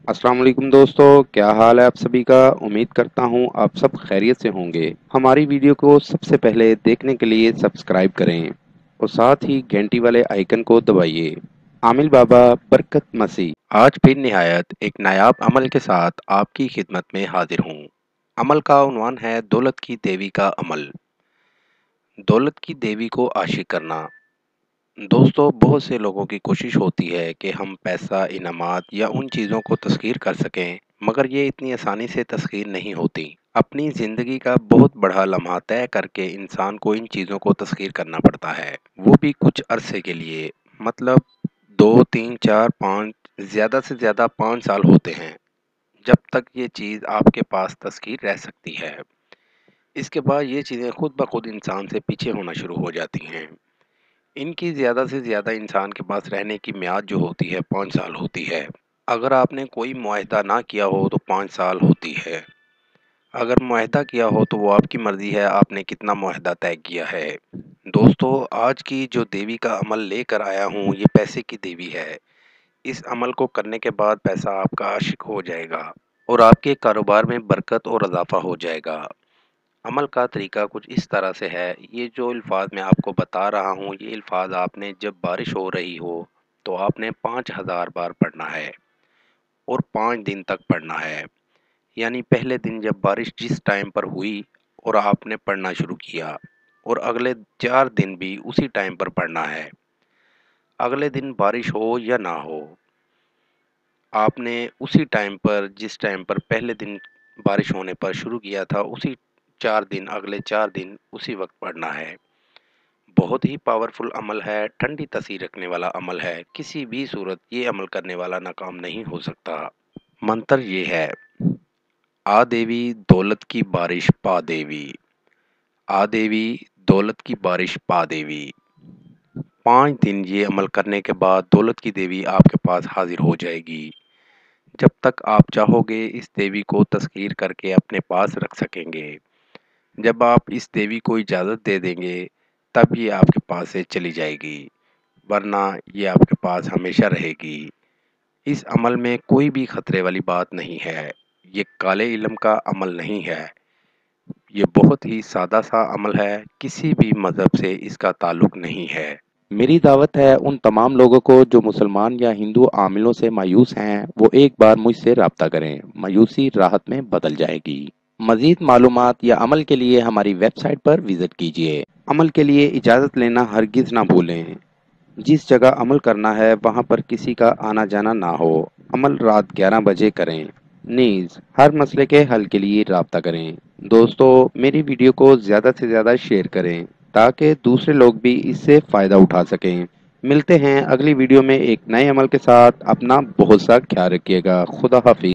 अस्सलाम वालेकुम दोस्तों, क्या हाल है आप सभी का। उम्मीद करता हूँ आप सब खैरियत से होंगे। हमारी वीडियो को सबसे पहले देखने के लिए सब्सक्राइब करें और साथ ही घंटी वाले आइकन को दबाइए। आमिल बाबा बरकत मसीह आज फिर निहायत एक नायाब अमल के साथ आपकी खिदमत में हाजिर हूँ। अमल का उन्वान है दौलत की देवी का अमल। दौलत की देवी को आशिक करना। दोस्तों, बहुत से लोगों की कोशिश होती है कि हम पैसा, इनामात या उन चीज़ों को तस्खीर कर सकें, मगर ये इतनी आसानी से तस्खीर नहीं होती। अपनी ज़िंदगी का बहुत बड़ा लम्हा तय करके इंसान को इन चीज़ों को तस्खीर करना पड़ता है, वो भी कुछ अरसे के लिए। मतलब 2, 3, 4, 5, ज़्यादा से ज़्यादा 5 साल होते हैं, जब तक ये चीज़ आपके पास तस्खीर रह सकती है। इसके बाद ये चीज़ें खुद ब खुद इंसान से पीछे होना शुरू हो जाती हैं। इनकी ज़्यादा से ज़्यादा इंसान के पास रहने की मियाद जो होती है 5 साल होती है। अगर आपने कोई मुआहदा ना किया हो तो 5 साल होती है। अगर मुआहदा किया हो तो वो आपकी मर्ज़ी है आपने कितना मुआहदा तय किया है। दोस्तों, आज की जो देवी का अमल लेकर आया हूँ ये पैसे की देवी है। इस अमल को करने के बाद पैसा आपका आशिक हो जाएगा और आपके कारोबार में बरकत और इज़ाफ़ा हो जाएगा। अमल का तरीका कुछ इस तरह से है, ये जो अल्फाज मैं आपको बता रहा हूँ ये अल्फाज आपने जब बारिश हो रही हो तो आपने 5000 बार पढ़ना है और 5 दिन तक पढ़ना है। यानी पहले दिन जब बारिश जिस टाइम पर हुई और आपने पढ़ना शुरू किया और अगले 4 दिन भी उसी टाइम पर पढ़ना है। अगले दिन बारिश हो या ना हो, आपने उसी टाइम पर जिस टाइम पर पहले दिन बारिश होने पर शुरू किया था उसी 4 दिन, अगले 4 दिन उसी वक्त पढ़ना है। बहुत ही पावरफुल अमल है, ठंडी तासीर रखने वाला अमल है। किसी भी सूरत ये अमल करने वाला नाकाम नहीं हो सकता। मंत्र ये है, आ देवी दौलत की बारिश पा देवी, आ देवी दौलत की बारिश पा देवी। 5 दिन ये अमल करने के बाद दौलत की देवी आपके पास हाजिर हो जाएगी। जब तक आप चाहोगे इस देवी को तस्खीर करके अपने पास रख सकेंगे। जब आप इस देवी को इजाज़त दे देंगे तब ये आपके पास से चली जाएगी, वरना ये आपके पास हमेशा रहेगी। इस अमल में कोई भी खतरे वाली बात नहीं है। ये काले इल्म का अमल नहीं है। ये बहुत ही सादा सा अमल है, किसी भी मज़हब से इसका ताल्लुक नहीं है। मेरी दावत है उन तमाम लोगों को जो मुसलमान या हिंदू आमिलों से मायूस हैं, वो एक बार मुझसे राब्ता करें। मायूसी राहत में बदल जाएगी। मज़ीद मालूमात या अमल के लिए हमारी वेबसाइट पर विज़िट कीजिए। अमल के लिए इजाज़त लेना हरगिज़ ना भूलें। जिस जगह अमल करना है वहाँ पर किसी का आना जाना ना हो। अमल रात 11 बजे करें। नीज़ हर मसले के हल के लिए राब्ता करें। दोस्तों, मेरी वीडियो को ज़्यादा से ज़्यादा शेयर करें ताकि दूसरे लोग भी इससे फ़ायदा उठा सकें। मिलते हैं अगली वीडियो में एक नए अमल के साथ। अपना बहुत सा ख्याल रखिएगा। खुदा हाफिज़।